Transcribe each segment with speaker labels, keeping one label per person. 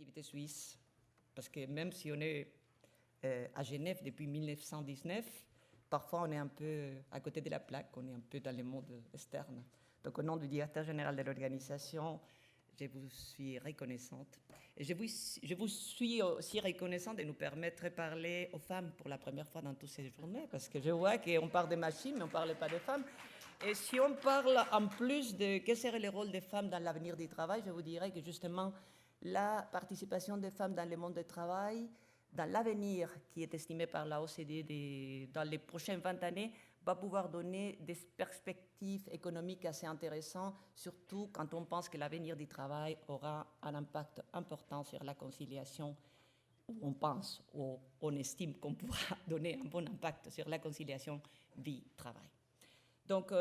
Speaker 1: collectivité suisse, parce que même si on est à Genève depuis 1919, parfois on est un peu à côté de la plaque, on est un peu dans le monde externe. Donc au nom du directeur général de l'organisation, je vous suis reconnaissante. Et je vous suis aussi reconnaissante de nous permettre de parler aux femmes pour la première fois dans toutes ces journées, parce que je vois qu'on parle des machines, mais on ne parle pas des femmes. Et si on parle en plus de quel serait le rôle des femmes dans l'avenir du travail, je vous dirais que justement la participation des femmes dans le monde du travail, dans l'avenir qui est estimé par la OCDE dans les prochaines 20 années, va pouvoir donner des perspectives économiques assez intéressantes, surtout quand on pense que l'avenir du travail aura un impact important sur la conciliation, ou on pense, ou on estime qu'on pourra donner un bon impact sur la conciliation vie-travail. Donc,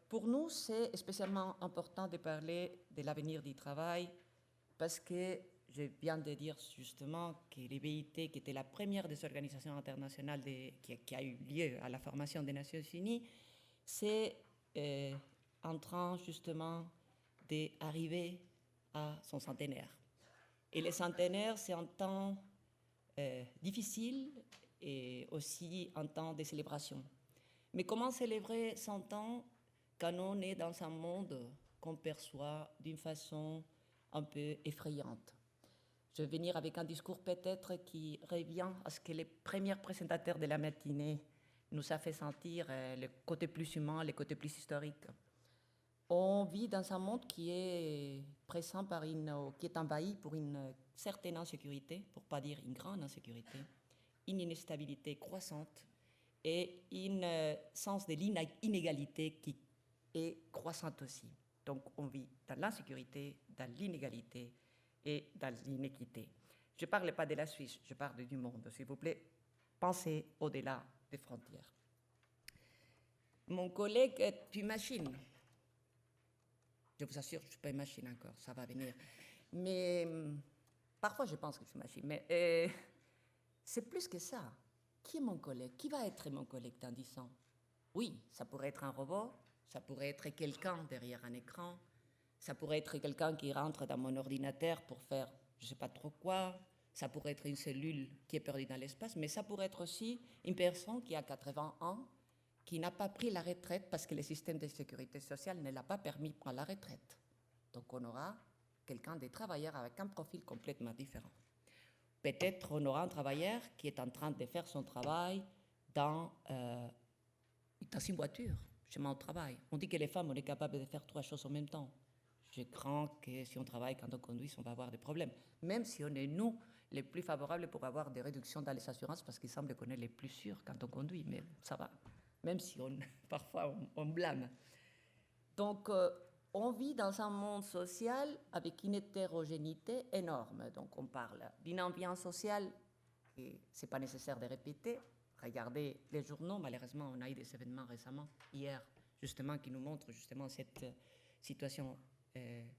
Speaker 1: pour nous, c'est spécialement important de parler de l'avenir du travail parce que je viens de dire justement que les BIT, qui était la première des organisations internationales qui a eu lieu à la formation des Nations Unies, c'est en train justement d'arriver à son centenaire. Et le centenaire, c'est un temps difficile et aussi un temps de célébration. Mais comment célébrer 100 ans quand on est dans un monde qu'on perçoit d'une façon un peu effrayante? Je vais venir avec un discours peut-être qui revient à ce que les premiers présentateurs de la matinée nous a fait sentir, le côté plus humain, le côté plus historique. On vit dans un monde qui est présent qui est envahi par une certaine insécurité, pour ne pas dire une grande insécurité, une instabilité croissante, et un sens de l'inégalité qui est croissante aussi. Donc on vit dans l'insécurité, dans l'inégalité et dans l'inéquité. Je ne parle pas de la Suisse, je parle du monde, s'il vous plaît. Pensez au-delà des frontières. Mon collègue est une machine. Je vous assure, je ne suis pas une machine encore, ça va venir. Mais parfois je pense que je suis une machine, mais c'est plus que ça. Qui est mon collègue? Qui va être mon collègue dans 10 ans? Oui, ça pourrait être un robot, ça pourrait être quelqu'un derrière un écran, ça pourrait être quelqu'un qui rentre dans mon ordinateur pour faire je ne sais pas trop quoi, ça pourrait être une cellule qui est perdue dans l'espace, mais ça pourrait être aussi une personne qui a 80 ans, qui n'a pas pris la retraite parce que le système de sécurité sociale ne l'a pas permis de prendre la retraite. Donc on aura quelqu'un des travailleurs avec un profil complètement différent. Peut-être on aura un travailleur qui est en train de faire son travail dans une voiture, chemin au travail. On dit que les femmes, on est capable de faire 3 choses en même temps. Je crains que si on travaille quand on conduit, on va avoir des problèmes. Même si on est, nous, les plus favorables pour avoir des réductions dans les assurances, parce qu'il semble qu'on est les plus sûrs quand on conduit, mais ça va. Même si parfois on blâme. Donc, on vit dans un monde social avec une hétérogénéité énorme. Donc, on parle d'une ambiance sociale, et ce n'est pas nécessaire de répéter. Regardez les journaux, malheureusement, on a eu des événements récemment, hier, justement, qui nous montrent justement cette situation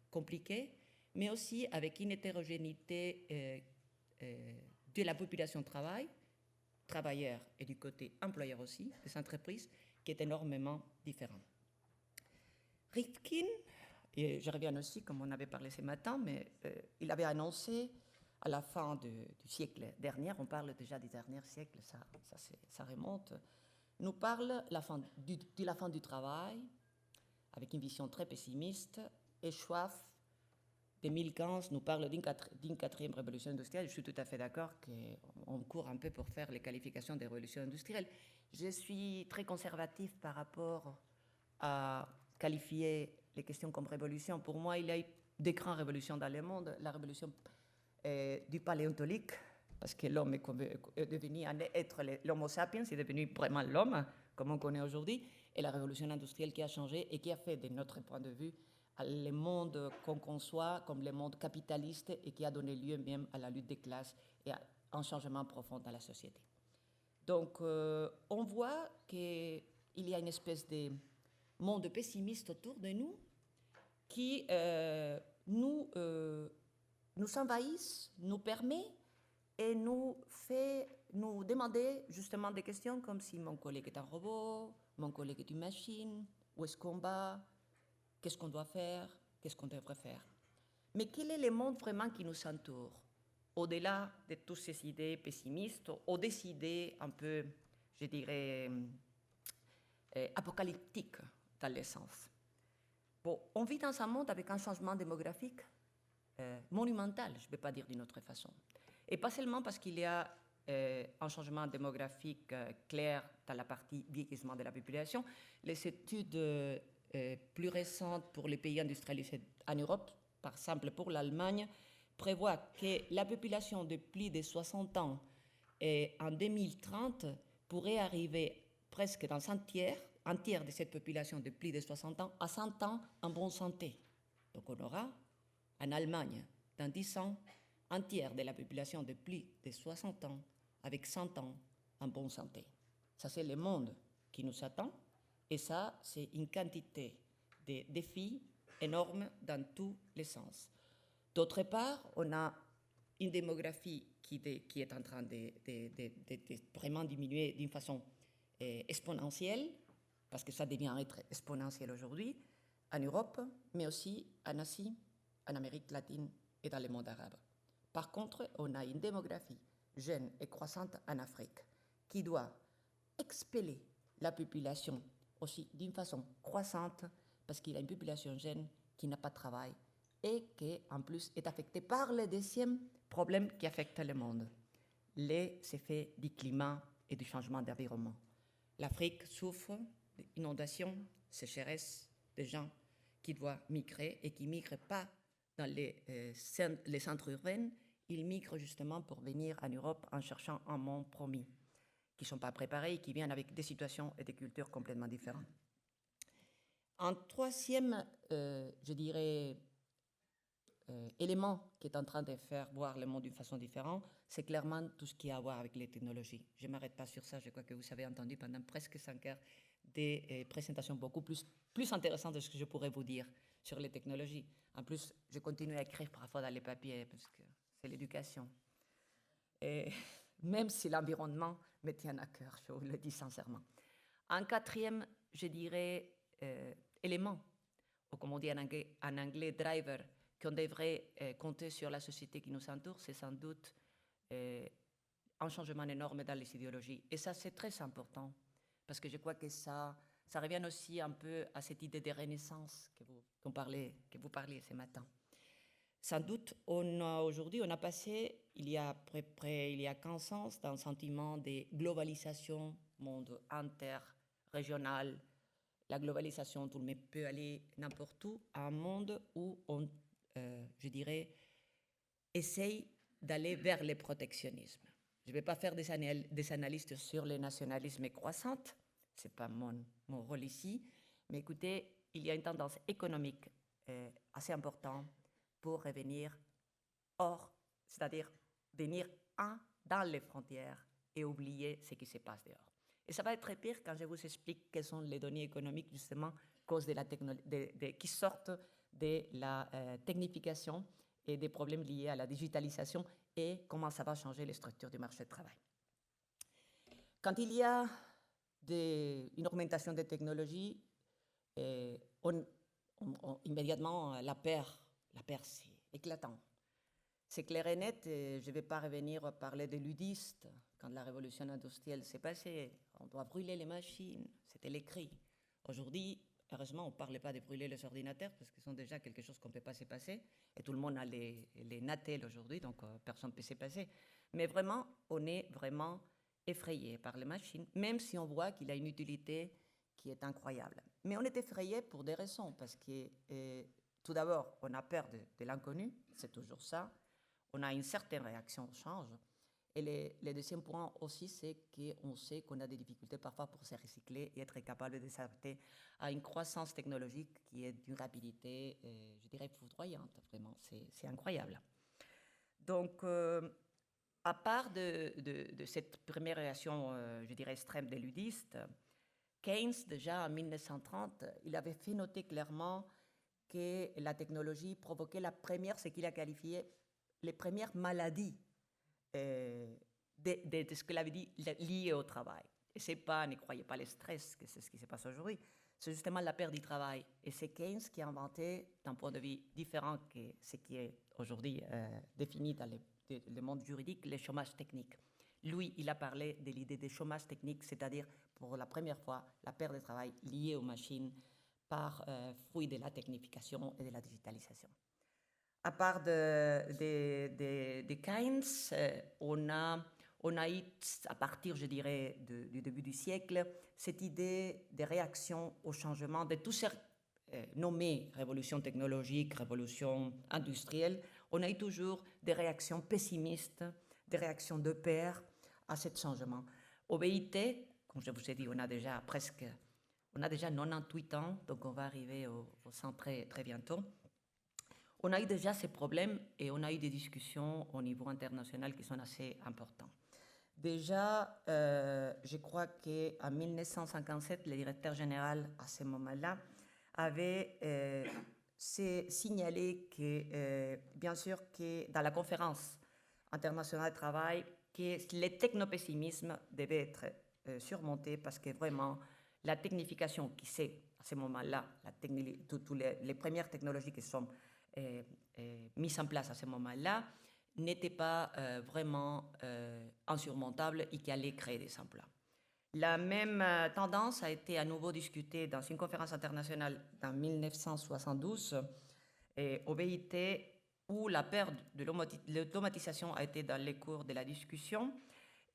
Speaker 1: compliquée, mais aussi avec une hétérogénéité de la population de travail, travailleurs et du côté employeur aussi, des entreprises, qui est énormément différente. Rifkin, et je reviens aussi, comme on avait parlé ce matin, mais il avait annoncé à la fin du siècle dernier, on parle déjà du dernier siècle, ça remonte, nous parle de la fin du travail, avec une vision très pessimiste, et Schwab, 2015, nous parle d'une quatrième révolution industrielle. Je suis tout à fait d'accord qu'on court un peu pour faire les qualifications des révolutions industrielles. Je suis très conservatif par rapport à qualifier les questions comme révolution. Pour moi, il y a eu des grandes révolutions dans le monde. La révolution du paléontolique, parce que l'homme est devenu l'homo sapiens, c'est devenu vraiment l'homme, comme on connaît aujourd'hui, et la révolution industrielle qui a changé et qui a fait, de notre point de vue, le monde qu'on conçoit comme le monde capitaliste et qui a donné lieu même à la lutte des classes et à un changement profond dans la société. Donc, on voit qu'il y a une espèce de monde pessimiste autour de nous qui nous envahissent, nous permet et nous fait nous demander justement des questions comme si mon collègue est un robot, mon collègue est une machine, où est-ce qu'on va, qu'est-ce qu'on doit faire, qu'est-ce qu'on devrait faire. Mais quel est le monde vraiment qui nous entoure? au-delà de toutes ces idées pessimistes ou des idées un peu, je dirais, apocalyptiques dans l'essence. Bon, on vit dans un monde avec un changement démographique monumental, je ne peux pas dire d'une autre façon. Et pas seulement parce qu'il y a un changement démographique clair dans la partie vieillissement de la population. Les études plus récentes pour les pays industrialisés en Europe, par exemple pour l'Allemagne, prévoient que la population de plus de 60 ans en 2030 pourrait arriver presque dans un tiers de cette population de plus de 60 ans à 100 ans en bonne santé. Donc on aura en Allemagne, dans 10 ans, un tiers de la population de plus de 60 ans avec 100 ans en bonne santé. Ça, c'est le monde qui nous attend. Et ça, c'est une quantité de défis énormes dans tous les sens. D'autre part, on a une démographie qui est en train de vraiment diminuer d'une façon exponentielle, parce que ça devient être exponentiel aujourd'hui, en Europe, mais aussi en Asie, en Amérique latine et dans le monde arabe. Par contre, on a une démographie jeune et croissante en Afrique qui doit expeller la population aussi d'une façon croissante parce qu'il y a une population jeune qui n'a pas de travail et qui, en plus, est affectée par le deuxième problème qui affecte le monde, les effets du climat et du changement d'environnement. L'Afrique souffre d'inondations, sécheresse, de gens qui doivent migrer et qui ne migrent pas dans les centres urbains, ils migrent justement pour venir en Europe en cherchant un monde promis, qui ne sont pas préparés et qui viennent avec des situations et des cultures complètement différentes. Un troisième, je dirais, élément qui est en train de faire voir le monde d'une façon différente, c'est clairement tout ce qui a à voir avec les technologies. Je ne m'arrête pas sur ça, je crois que vous avez entendu pendant presque 5 heures des présentations beaucoup plus intéressantes de ce que je pourrais vous dire sur les technologies. En plus, je continue à écrire parfois dans les papiers parce que c'est l'éducation. Et même si l'environnement me tient à cœur, je vous le dis sincèrement. Un quatrième, je dirais, élément, ou comme on dit en anglais driver, qu'on devrait compter sur la société qui nous entoure, c'est sans doute un changement énorme dans les idéologies. Et ça, c'est très important, parce que je crois que ça revient aussi un peu à cette idée de renaissance que vous parliez ce matin. Sans doute, aujourd'hui, on a passé, il y a à peu près 15 ans, d'un sentiment de globalisation, monde interrégional, la globalisation, tout le monde peut aller n'importe où, à un monde où on, je dirais, essaye d'aller vers le protectionnisme. Je ne vais pas faire des analyses sur le nationalisme croissant, ce n'est pas mon rôle ici, mais écoutez, il y a une tendance économique assez importante pour revenir hors, c'est-à-dire venir dans les frontières et oublier ce qui se passe dehors. Et ça va être très pire quand je vous explique quelles sont les données économiques, justement, cause de la qui sortent de la technification et des problèmes liés à la digitalisation et comment ça va changer les structures du marché de travail. Quand il y a une augmentation des technologies, immédiatement, la paire, c'est éclatant. C'est clair et net, et je ne vais pas revenir à parler des ludistes. Quand la révolution industrielle s'est passée, on doit brûler les machines, c'était l'écrit. Aujourd'hui, heureusement, on ne parle pas de brûler les ordinateurs, parce qu'ils sont déjà quelque chose qu'on ne peut pas se passer, et tout le monde a les Natel aujourd'hui, donc personne ne peut se passer. Mais vraiment, on est vraiment effrayé par les machines, même si on voit qu'il a une utilité qui est incroyable. Mais on est effrayé pour des raisons, parce que tout d'abord, on a peur de l'inconnu, c'est toujours ça. On a une certaine réaction au change. Et le deuxième point aussi, c'est qu'on sait qu'on a des difficultés parfois pour se recycler et être capable de s'adapter à une croissance technologique qui est d'une rapidité, je dirais, foudroyante, vraiment, c'est incroyable. Donc, à part de cette première réaction, je dirais, extrême des ludistes, Keynes, déjà en 1930, il avait fait noter clairement que la technologie provoquait ce qu'il a qualifié les premières maladies de ce qu'il avait dit liées au travail. Et c'est pas, ne croyez pas le stress, que c'est ce qui se passe aujourd'hui, c'est justement la perte du travail. Et c'est Keynes qui a inventé, d'un point de vue différent que ce qui est aujourd'hui défini dans les le monde juridique, le chômage technique. Lui, il a parlé de l'idée de chômage technique, c'est-à-dire pour la première fois la perte de travail liée aux machines par fruit de la technification et de la digitalisation. À part de Keynes, on a eu, à partir, je dirais, du début du siècle, cette idée de réaction au changement de tous ces nommés révolution technologique, révolution industrielle. On a eu toujours des réactions pessimistes, des réactions de peur à ce changement. Au BIT, comme je vous ai dit, on a déjà 98 ans, donc on va arriver au 100 très, très bientôt. On a eu déjà ces problèmes et on a eu des discussions au niveau international qui sont assez importantes. Déjà, je crois qu'en 1957, le directeur général, à ce moment-là, avait signalé que, bien sûr, que dans la conférence internationale de travail, que le technopessimisme devait être surmonté parce que vraiment, la technification qui c'est, à ce moment-là, toutes les premières technologies qui sont mises en place à ce moment-là, n'était pas vraiment insurmontable et qui allait créer des emplois. La même tendance a été à nouveau discutée dans une conférence internationale en 1972 au BIT, où la perte de l'automatisation a été dans les cours de la discussion.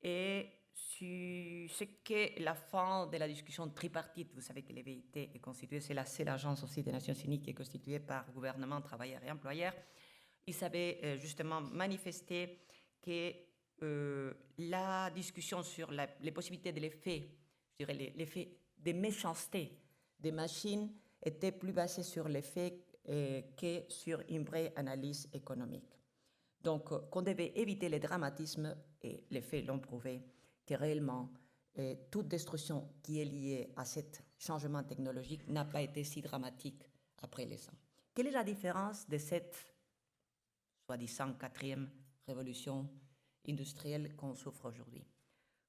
Speaker 1: Et ce que la fin de la discussion tripartite, vous savez que le BIT est constitué, c'est la seule agence aussi des Nations Unies qui est constituée par gouvernement, travailleurs et employeurs. Ils avaient justement manifesté que la discussion sur les possibilités de l'effet, je dirais l'effet des méchancetés des machines était plus basée sur l'effet que sur une vraie analyse économique. Donc, qu'on devait éviter les dramatismes, et les faits l'ont prouvé, que réellement, toute destruction qui est liée à ce changement technologique n'a pas été si dramatique après les ans. Quelle est la différence de cette soi-disant quatrième révolution industrielle qu'on souffre aujourd'hui?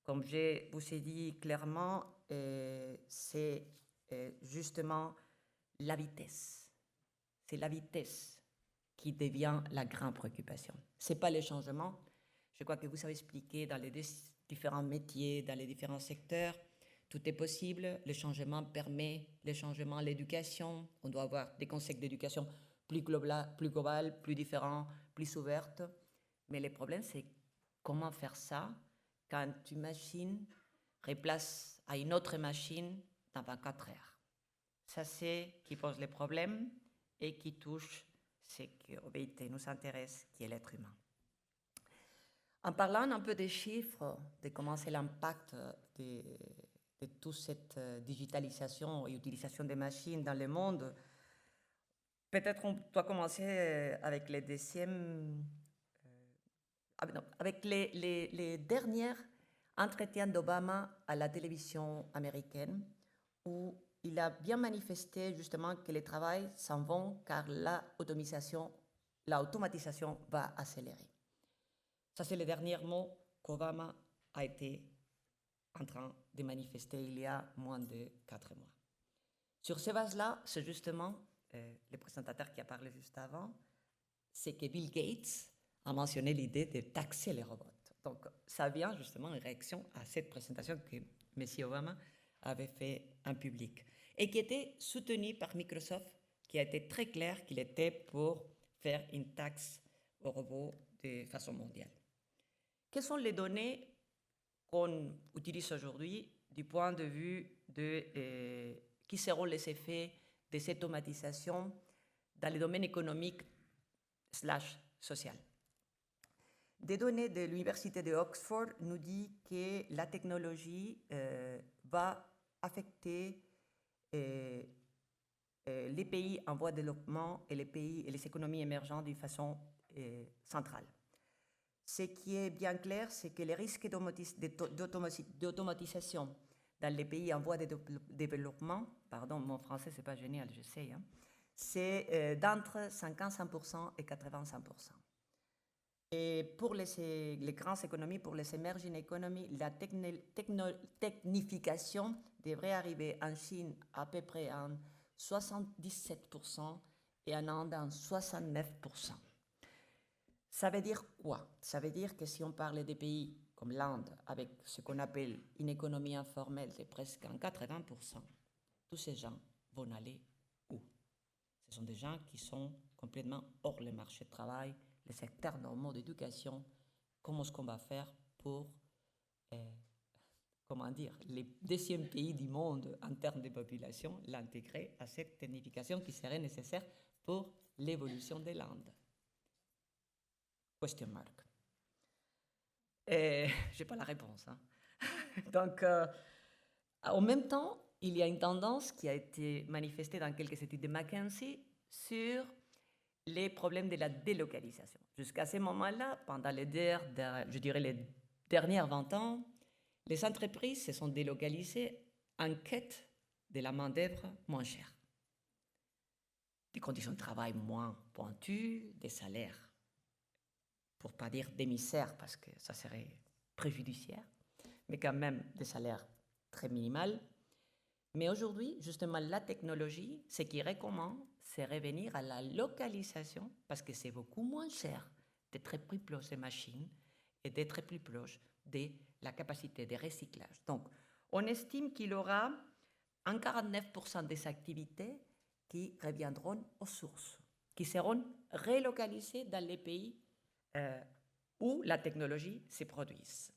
Speaker 1: Comme je vous ai dit clairement, c'est justement la vitesse. C'est la vitesse qui devient la grande préoccupation. Ce n'est pas les changements. Je crois que vous savez expliquer dans les différents métiers, dans les différents secteurs, tout est possible. Le changement permet le changement, l'éducation. On doit avoir des concepts d'éducation plus global, plus différents, plus ouvertes. Mais le problème, c'est comment faire ça quand une machine replace à une autre machine dans 24 heures. Ça, c'est qui pose les problèmes et qui touche ce qui au BIT nous intéresse, qui est l'être humain. En parlant un peu des chiffres, de comment c'est l'impact de toute cette digitalisation et utilisation des machines dans le monde, peut-être on doit commencer avec les avec les derniers entretiens d'Obama à la télévision américaine, où il a bien manifesté justement que les travails s'en vont car l'automatisation va accélérer. Ça, c'est le dernier mot qu'Obama a été en train de manifester il y a moins de 4 mois. Sur ces bases-là, c'est justement le présentateur qui a parlé juste avant, c'est que Bill Gates a mentionné l'idée de taxer les robots. Donc, ça vient justement en réaction à cette présentation que M. Obama avait fait en public et qui était soutenue par Microsoft, qui a été très clair qu'il était pour faire une taxe aux robots de façon mondiale. Quelles sont les données qu'on utilise aujourd'hui du point de vue de qui seront les effets de cette automatisation dans les domaines économiques / social? Des données de l'Université de Oxford nous disent que la technologie va affecter les pays en voie de développement et les pays et les économies émergentes d'une façon centrale. Ce qui est bien clair, c'est que les risques d'automatisation dans les pays en voie de développement, pardon, mon français c'est pas génial, je sais, hein, c'est d'entre 55% et 85%. Et pour les grandes économies, pour les emerging economies, la technification devrait arriver en Chine à peu près en 77% et en Inde en 69%. Ça veut dire quoi? Ça veut dire que si on parle des pays comme l'Inde, avec ce qu'on appelle une économie informelle de presque 80%, tous ces gens vont aller où? Ce sont des gens qui sont complètement hors le marché du travail, les secteurs normaux d'éducation. Comment est-ce qu'on va faire pour, comment dire, les deuxièmes pays du monde en termes de population, l'intégrer à cette technification qui serait nécessaire pour l'évolution de l'Inde? Question mark. Je n'ai pas la réponse. Hein. Donc, en même temps, il y a une tendance qui a été manifestée dans quelques études de McKinsey sur les problèmes de la délocalisation. Jusqu'à ce moment-là, pendant les dernières 20 ans, les entreprises se sont délocalisées en quête de la main-d'œuvre moins chère, des conditions de travail moins pointues, des salaires, pour ne pas dire des misères, parce que ça serait préjudiciaire, mais quand même des salaires très minimales. Mais aujourd'hui, justement, la technologie, ce qui recommande, c'est revenir à la localisation, parce que c'est beaucoup moins cher d'être plus proche des machines et d'être plus proche de la capacité de recyclage. Donc, on estime qu'il y aura en 49% des activités qui reviendront aux sources, qui seront relocalisées dans les pays où la technologie se produise.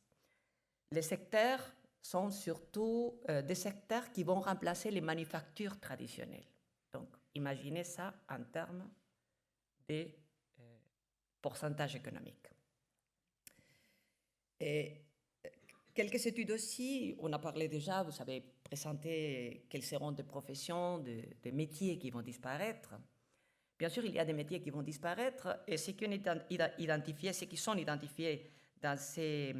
Speaker 1: Les secteurs sont surtout des secteurs qui vont remplacer les manufactures traditionnelles. Donc, imaginez ça en termes de pourcentage économique. Et quelques études aussi, on a parlé déjà, vous avez présenté quelles seront des professions, des métiers qui vont disparaître. Bien sûr, il y a des métiers qui vont disparaître et ce qui sont identifiés dans ces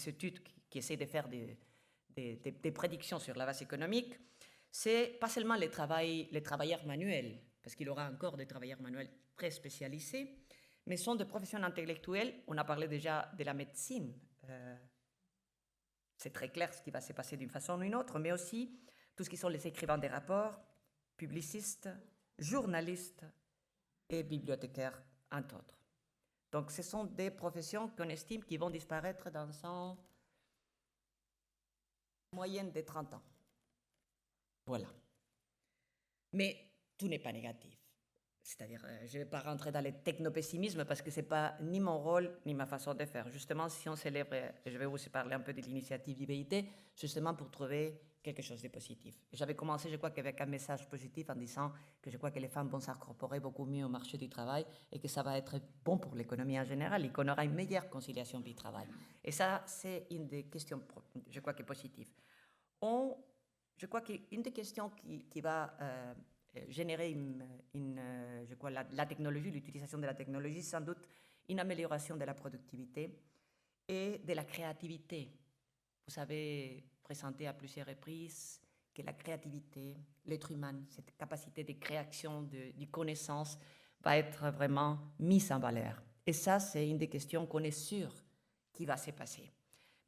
Speaker 1: études qui essaient de faire des prédictions sur la base économique, c'est pas seulement les travailleurs manuels, parce qu'il y aura encore des travailleurs manuels très spécialisés, mais sont des professions intellectuelles. On a parlé déjà de la médecine. C'est très clair ce qui va se passer d'une façon ou d'une autre, mais aussi tout ce qui sont les écrivains des rapports, publicistes, journalistes et bibliothécaires, entre autres. Donc, ce sont des professions qu'on estime qui vont disparaître dans une moyenne de 30 ans. Voilà. Mais tout n'est pas négatif. C'est-à-dire, je ne vais pas rentrer dans le technopessimisme parce que ce n'est pas ni mon rôle ni ma façon de faire. Justement, si on célèbre, je vais vous parler un peu de l'initiative IBIT, justement pour trouver quelque chose de positif. J'avais commencé, je crois, qu'avec un message positif en disant que je crois que les femmes vont s'incorporer beaucoup mieux au marché du travail et que ça va être bon pour l'économie en général et qu'on aura une meilleure conciliation vie-travail. Et ça, c'est une des questions, je crois, qui est positive. Je crois qu'une des questions qui va générer je crois, la technologie, l'utilisation de la technologie, sans doute une amélioration de la productivité et de la créativité. Vous avez présenté à plusieurs reprises que la créativité, l'être humain, cette capacité de création, de connaissance, va être vraiment mise en valeur. Et ça, c'est une des questions qu'on est sûr qui va se passer.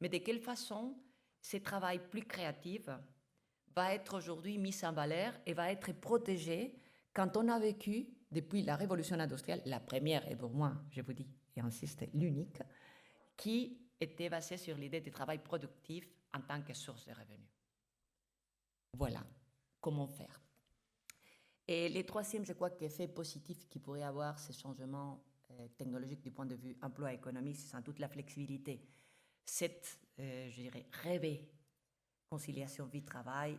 Speaker 1: Mais de quelle façon ce travail plus créatif va être aujourd'hui mis en valeur et va être protégé quand on a vécu, depuis la révolution industrielle, la première et pour moi, je vous dis et insiste, l'unique, qui était basée sur l'idée du travail productif en tant que source de revenus. Voilà comment faire. Et le troisième, je crois, effet positif qui pourrait avoir ces changements technologiques du point de vue emploi économique, c'est sans doute la flexibilité. Cette, je dirais, rêvée conciliation vie-travail,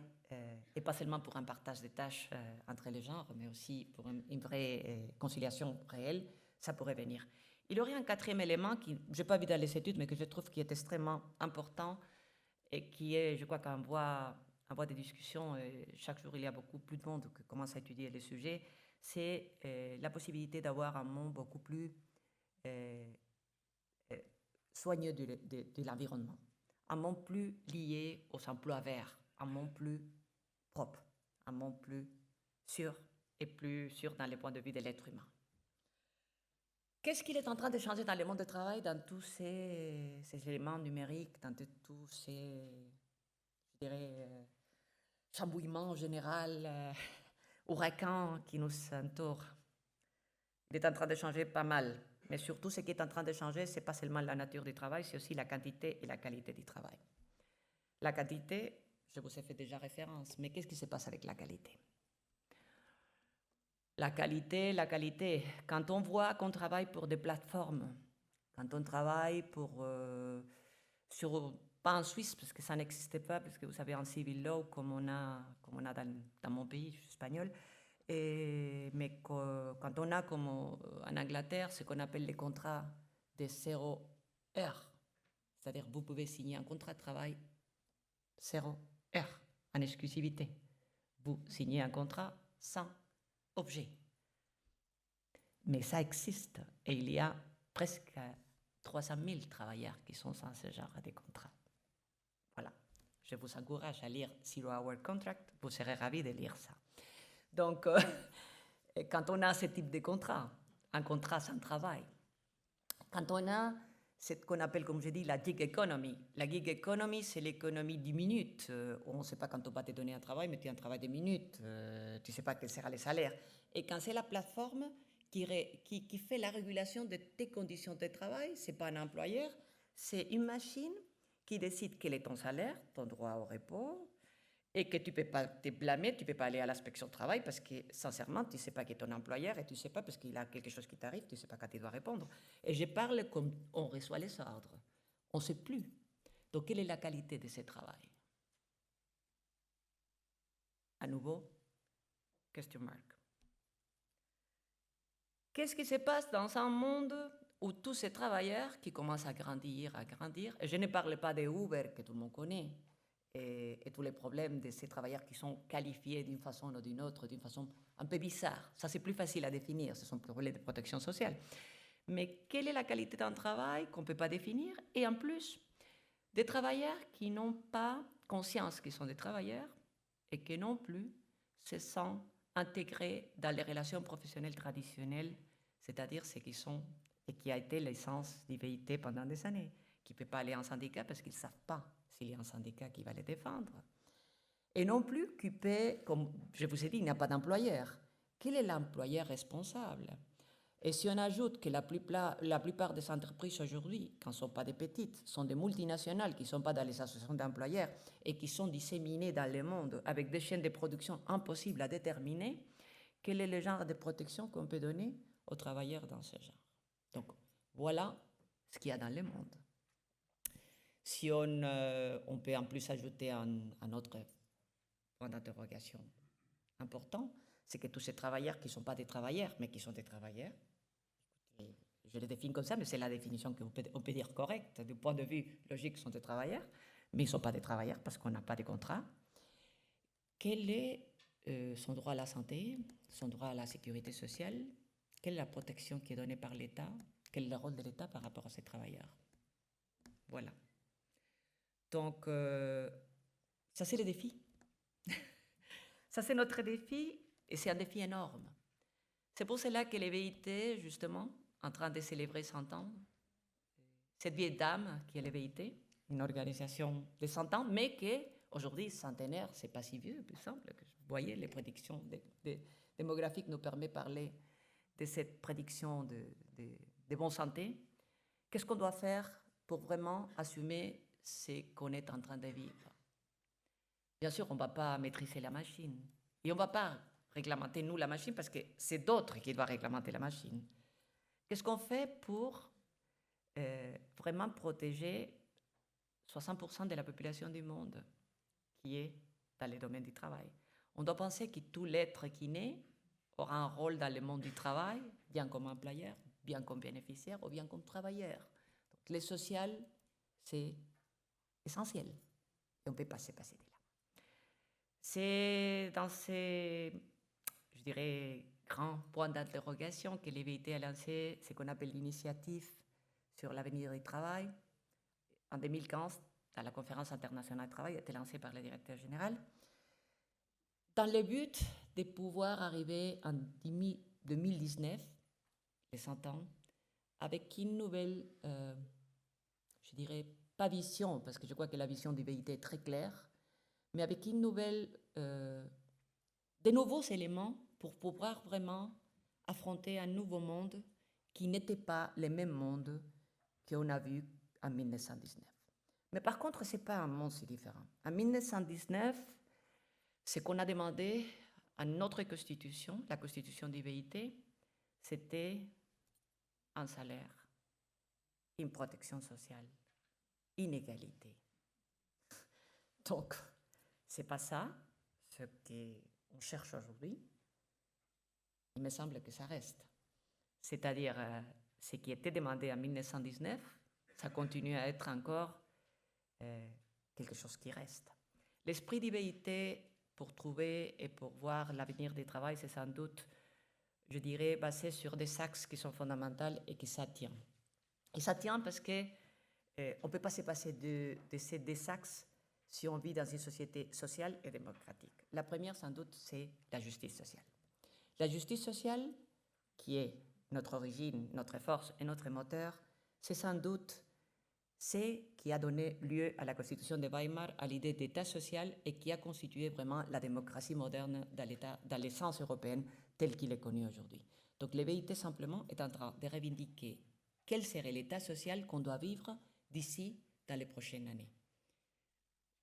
Speaker 1: et pas seulement pour un partage des tâches entre les genres, mais aussi pour une vraie conciliation réelle, ça pourrait venir. Il y aurait un quatrième élément qui, je n'ai pas vu dans les études, mais que je trouve qui est extrêmement important et qui est, je crois qu'en voie des discussions, chaque jour il y a beaucoup plus de monde qui commence à étudier les sujets, c'est la possibilité d'avoir un monde beaucoup plus soigneux de l'environnement. Un monde plus lié aux emplois verts, un monde plus propre, un monde plus sûr et plus sûr dans les points de vue de l'être humain. Qu'est-ce qu'il est en train de changer dans le monde du travail, dans tous ces éléments numériques, dans tous ces, je dirais, chambouillements en général, ouragans qui nous entourent? Il est en train de changer pas mal. Mais surtout, ce qui est en train de changer, ce n'est pas seulement la nature du travail, c'est aussi la quantité et la qualité du travail. La quantité, je vous ai fait déjà référence, mais qu'est-ce qui se passe avec la qualité? La qualité. Quand on voit qu'on travaille pour des plateformes, quand on travaille pas en Suisse, parce que ça n'existait pas, parce que vous savez, en civil law, comme on a dans mon pays, je suis espagnol, mais quand on a, comme en Angleterre, ce qu'on appelle les contrats de 0 heure, c'est-à-dire vous pouvez signer un contrat de travail 0 heure, en exclusivité. Vous signez un contrat sans objet. Mais ça existe et il y a presque 300 000 travailleurs qui sont sans ce genre de contrat. Voilà. Je vous encourage à lire Zero Hour Contract, vous serez ravis de lire ça. Donc, quand on a ce type de contrat, un contrat sans travail, quand on a ce qu'on appelle, comme je dis, la gig economy. La gig economy, c'est l'économie du minute. On ne sait pas quand on va te donner un travail, mais tu as un travail de minute. Tu ne sais pas quel sera le salaire. Et quand c'est la plateforme qui fait la régulation de tes conditions de travail, ce n'est pas un employeur, c'est une machine qui décide quel est ton salaire, ton droit au repos, et que tu ne peux pas te blâmer, tu ne peux pas aller à l'inspection de travail parce que, sincèrement, tu ne sais pas qui est ton employeur et tu ne sais pas parce qu'il a quelque chose qui t'arrive, tu ne sais pas quand tu dois répondre. Et je parle comme on reçoit les ordres. On ne sait plus. Donc, quelle est la qualité de ce travail? À nouveau, question mark. Qu'est-ce qui se passe dans un monde où tous ces travailleurs qui commencent à grandir, et je ne parle pas de Uber que tout le monde connaît, et tous les problèmes de ces travailleurs qui sont qualifiés d'une façon ou d'une autre, d'une façon un peu bizarre. Ça, c'est plus facile à définir, ce sont des problèmes de protection sociale. Mais quelle est la qualité d'un travail qu'on ne peut pas définir? Et en plus, des travailleurs qui n'ont pas conscience qu'ils sont des travailleurs et qui non plus se sentent intégrés dans les relations professionnelles traditionnelles, c'est-à-dire ceux qui sont et qui a été l'essence d'IVIT pendant des années, qui ne peut pas aller en syndicat parce qu'ils ne savent pas s'il y a un syndicat qui va les défendre. Et non plus qui peut, comme je vous ai dit, il n'y a pas d'employeur. Quel est l'employeur responsable? Et si on ajoute que la plupart des entreprises aujourd'hui, quand ce ne sont pas des petites, sont des multinationales qui ne sont pas dans les associations d'employeurs et qui sont disséminées dans le monde avec des chaînes de production impossibles à déterminer, quel est le genre de protection qu'on peut donner aux travailleurs dans ce genre? Donc, voilà ce qu'il y a dans le monde. Si on peut en plus ajouter un autre point d'interrogation important, c'est que tous ces travailleurs qui ne sont pas des travailleurs, mais qui sont des travailleurs, je les définis comme ça, mais c'est la définition qu'on peut dire correcte, du point de vue logique, sont des travailleurs, mais ils ne sont pas des travailleurs parce qu'on n'a pas de contrat. Quel est son droit à la santé, son droit à la sécurité sociale? Quelle est la protection qui est donnée par l'État? Quel est le rôle de l'État par rapport à ces travailleurs? Voilà. Donc, ça c'est le défi. Ça c'est notre défi et c'est un défi énorme. C'est pour cela que les VIT, justement, en train de célébrer 100 ans, cette vieille dame qui est les VIT, une organisation de 100 ans, mais qui aujourd'hui, centenaire, c'est pas si vieux, plus simple. Vous voyez, les prédictions démographiques nous permettent de parler de cette prédiction de bonne santé. Qu'est-ce qu'on doit faire pour vraiment assumer ce qu'on est en train de vivre? Bien sûr, on ne va pas maîtriser la machine. Et on ne va pas réglementer, nous, la machine, parce que c'est d'autres qui doivent réglementer la machine. Qu'est-ce qu'on fait pour vraiment protéger 60% de la population du monde qui est dans le domaine du travail? On doit penser que tout l'être qui naît aura un rôle dans le monde du travail, bien comme employeur, bien comme bénéficiaire ou bien comme travailleur. Donc, le social, c'est essentiel. Et on ne peut pas se passer de là. C'est dans ces, je dirais, grands points d'interrogation que l'IVIT a lancé ce qu'on appelle l'initiative sur l'avenir du travail. En 2015, dans la conférence internationale du travail, a été lancée par le directeur général, dans le but de pouvoir arriver en 2019, les 100 ans, avec une nouvelle, je dirais, pas vision, parce que je crois que la vision du VIT est très claire, mais avec une nouvelle, des nouveaux éléments pour pouvoir vraiment affronter un nouveau monde qui n'était pas le même monde qu'on a vu en 1919. Mais par contre, ce n'est pas un monde si différent. En 1919, ce qu'on a demandé à notre constitution, la constitution d'IVIT, c'était un salaire, une protection sociale, une égalité. Donc, ce n'est pas ça ce qu'on cherche aujourd'hui. Il me semble que ça reste. C'est-à-dire, ce qui était demandé en 1919, ça continue à être encore quelque chose qui reste. L'esprit d'IVIT pour trouver et pour voir l'avenir du travail, c'est sans doute, je dirais, basé sur des axes qui sont fondamentaux et qui s'attirent. Et ça tient parce qu'on ne peut pas se passer de ces deux axes si on vit dans une société sociale et démocratique. La première, sans doute, c'est la justice sociale. La justice sociale, qui est notre origine, notre force et notre moteur, c'est sans doute ce qui a donné lieu à la Constitution de Weimar, à l'idée d'État social et qui a constitué vraiment la démocratie moderne dans l'essence européenne telle qu'il est connu aujourd'hui. Donc l'EVIT simplement est en train de revendiquer quel serait l'État social qu'on doit vivre d'ici dans les prochaines années.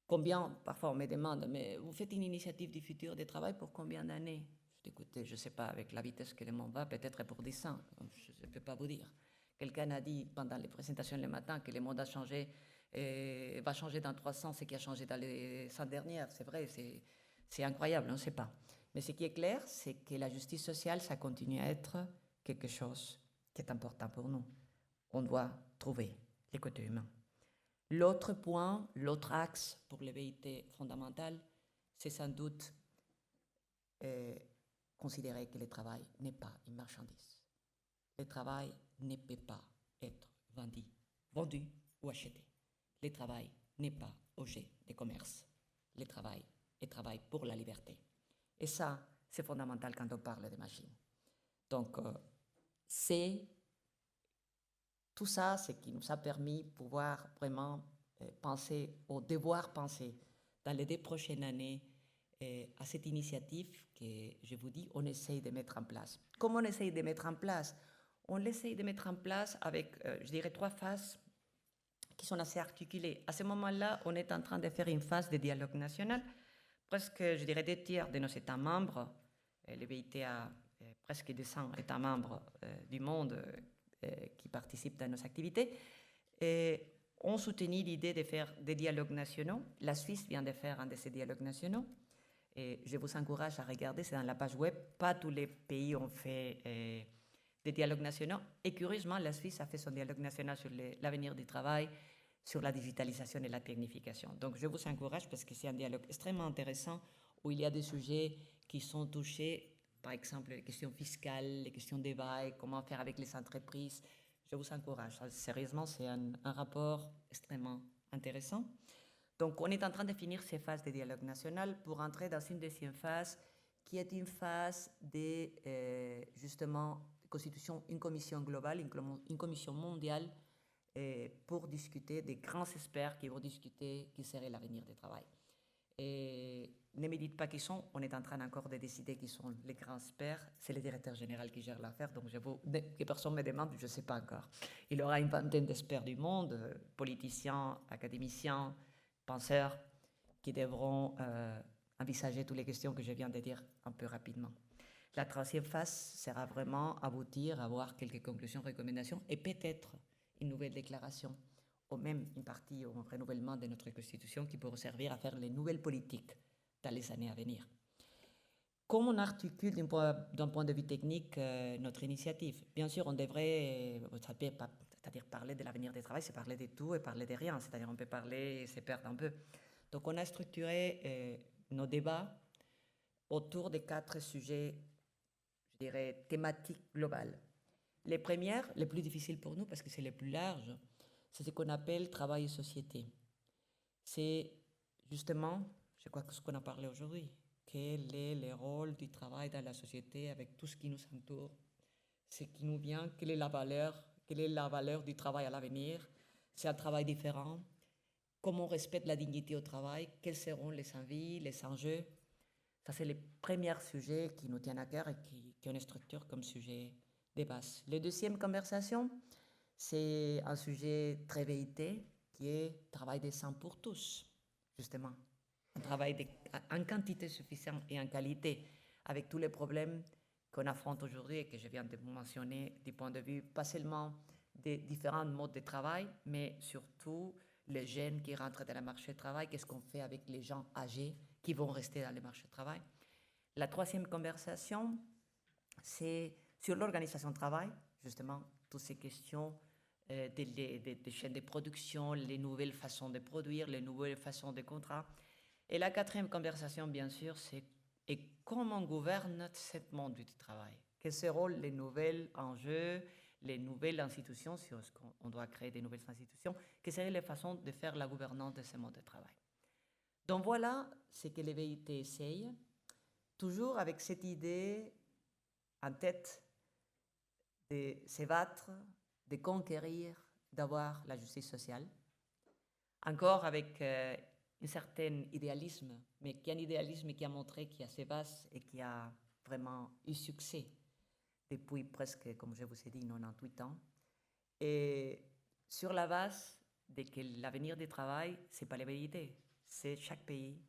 Speaker 1: Combien, parfois on me demande, mais vous faites une initiative du futur du travail pour combien d'années? Écoutez, je ne sais pas, avec la vitesse que le monde va, peut-être pour 10 ans, je ne peux pas vous dire. Quelqu'un a dit pendant les présentations le matin que le monde a changé, et va changer dans 300 ce qui a changé dans les 100 dernières. C'est vrai, c'est incroyable, on ne sait pas. Mais ce qui est clair, c'est que la justice sociale, ça continue à être quelque chose qui est important pour nous. On doit trouver les côtés humains. L'autre point, l'autre axe pour l'EVIT fondamental, c'est sans doute considérer que le travail n'est pas une marchandise. Le travail ne peut pas être vendu ou acheté. Le travail n'est pas objet de commerce. Le travail est travail pour la liberté. Et ça, c'est fondamental quand on parle de machines. Donc, c'est tout ça, ce qui nous a permis de pouvoir vraiment penser, ou devoir penser dans les 2 prochaines années à cette initiative que, je vous dis, on essaye de mettre en place. Comment on essaye de mettre en place? On l'essaye de mettre en place avec, je dirais, 3 phases qui sont assez articulées. À ce moment-là, on est en train de faire une phase de dialogue national. Presque, je dirais, 2 tiers de nos États membres, l'EVIT a presque 200 États membres du monde qui participent dans nos activités, ont soutenu l'idée de faire des dialogues nationaux. La Suisse vient de faire un de ces dialogues nationaux. Et je vous encourage à regarder, c'est dans la page web. Pas tous les pays ont fait des dialogues nationaux. Et curieusement, la Suisse a fait son dialogue national sur l'avenir du travail, sur la digitalisation et la technification. Donc je vous encourage parce que c'est un dialogue extrêmement intéressant où il y a des sujets qui sont touchés, par exemple les questions fiscales, les questions des bails, comment faire avec les entreprises. Je vous encourage. Sérieusement, c'est un rapport extrêmement intéressant. Donc on est en train de finir ces phases de dialogue national pour entrer dans une deuxième phase qui est une phase de, justement, constitution d'une commission globale, une commission mondiale pour discuter des grands experts qui vont discuter qui serait l'avenir du travail. Et ne me dites pas qui sont, on est en train encore de décider qui sont les grands experts. C'est le directeur général qui gère l'affaire, donc que personne me demande, je ne sais pas encore. Il y aura une vingtaine d'experts du monde, politiciens, académiciens, penseurs, qui devront envisager toutes les questions que je viens de dire un peu rapidement. La troisième phase sera vraiment aboutir à avoir quelques conclusions, recommandations et peut-être une nouvelle déclaration ou même une partie au renouvellement de notre Constitution qui pourra servir à faire les nouvelles politiques dans les années à venir. Comment on articule d'un point de vue technique notre initiative? Bien sûr, on devrait, c'est-à-dire parler de l'avenir du travail, c'est parler de tout et parler de rien, c'est-à-dire on peut parler et se perdre un peu. Donc on a structuré nos débats autour de 4 sujets, je dirais, thématiques globales. Les premières, les plus difficiles pour nous parce que c'est les plus larges, c'est ce qu'on appelle travail et société. C'est justement, je crois que ce qu'on a parlé aujourd'hui, quel est le rôle du travail dans la société avec tout ce qui nous entoure, ce qui nous vient, quelle est la valeur du travail à l'avenir, c'est un travail différent, comment on respecte la dignité au travail, quels seront les envies, les enjeux. Ça, c'est les premiers sujets qui nous tiennent à cœur et qui ont une structure comme sujet de base. La deuxième conversation, c'est un sujet très véhité qui est travail décent pour tous, justement. Un travail en quantité suffisante et en qualité, avec tous les problèmes qu'on affronte aujourd'hui et que je viens de vous mentionner du point de vue pas seulement des différents modes de travail, mais surtout les jeunes qui rentrent dans le marché du travail, qu'est-ce qu'on fait avec les gens âgés qui vont rester dans le marché du travail. La troisième conversation, c'est sur l'organisation du travail, justement, toutes ces questions des chaînes de production, les nouvelles façons de produire, les nouvelles façons de contrats. Et la quatrième conversation, bien sûr, c'est comment on gouverne ce monde du travail. Quels seront les nouveaux enjeux, les nouvelles institutions, si on doit créer des nouvelles institutions, quelles seraient les façons de faire la gouvernance de ce monde de travail. Donc voilà ce que les VIT essayent, toujours avec cette idée en tête de se battre, de conquérir, d'avoir la justice sociale. Encore avec un certain idéalisme, mais qui est un idéalisme qui a montré qu'il y a ses bases et qui a vraiment eu succès depuis presque, comme je vous ai dit, 98 ans. Et sur la base de que l'avenir du travail, ce n'est pas la vérité, c'est chaque pays,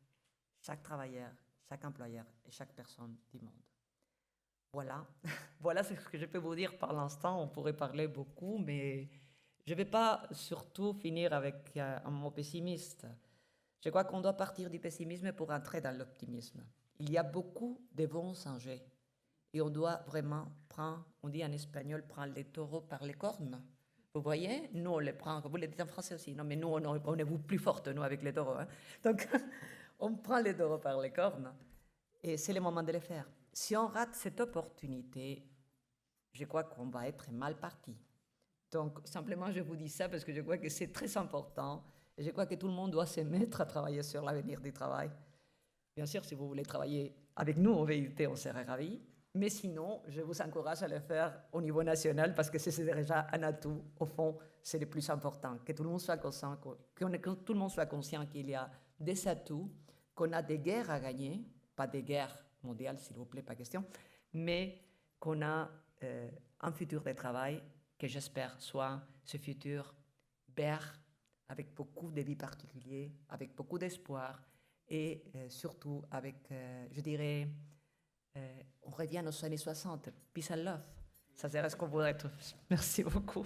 Speaker 1: chaque travailleur, chaque employeur et chaque personne du monde. Voilà, voilà ce que je peux vous dire par l'instant. On pourrait parler beaucoup, mais je ne vais pas surtout finir avec un mot pessimiste. Je crois qu'on doit partir du pessimisme pour entrer dans l'optimisme. Il y a beaucoup de bons enjeux et on doit vraiment prendre, on dit en espagnol, prendre les taureaux par les cornes. Vous voyez, nous on les prend, vous le dites en français aussi, non mais nous on est plus fortes nous avec les taureaux. Hein. Donc on prend les taureaux par les cornes et c'est le moment de les faire. Si on rate cette opportunité, je crois qu'on va être mal parti. Donc, simplement, je vous dis ça parce que je crois que c'est très important. Et je crois que tout le monde doit se mettre à travailler sur l'avenir du travail. Bien sûr, si vous voulez travailler avec nous au VIT, on serait ravis. Mais sinon, je vous encourage à le faire au niveau national parce que c'est déjà un atout. Au fond, c'est le plus important. Que tout le monde soit conscient, que tout le monde soit conscient qu'il y a des atouts, qu'on a des guerres à gagner, pas des guerres mondiale, s'il vous plaît, pas question, mais qu'on a un futur de travail que j'espère soit ce futur vert, avec beaucoup de vie particuliers, avec beaucoup d'espoir et surtout avec, je dirais, on revient aux années 60, peace and love. Ça serait ce qu'on voudrait tous. Merci beaucoup.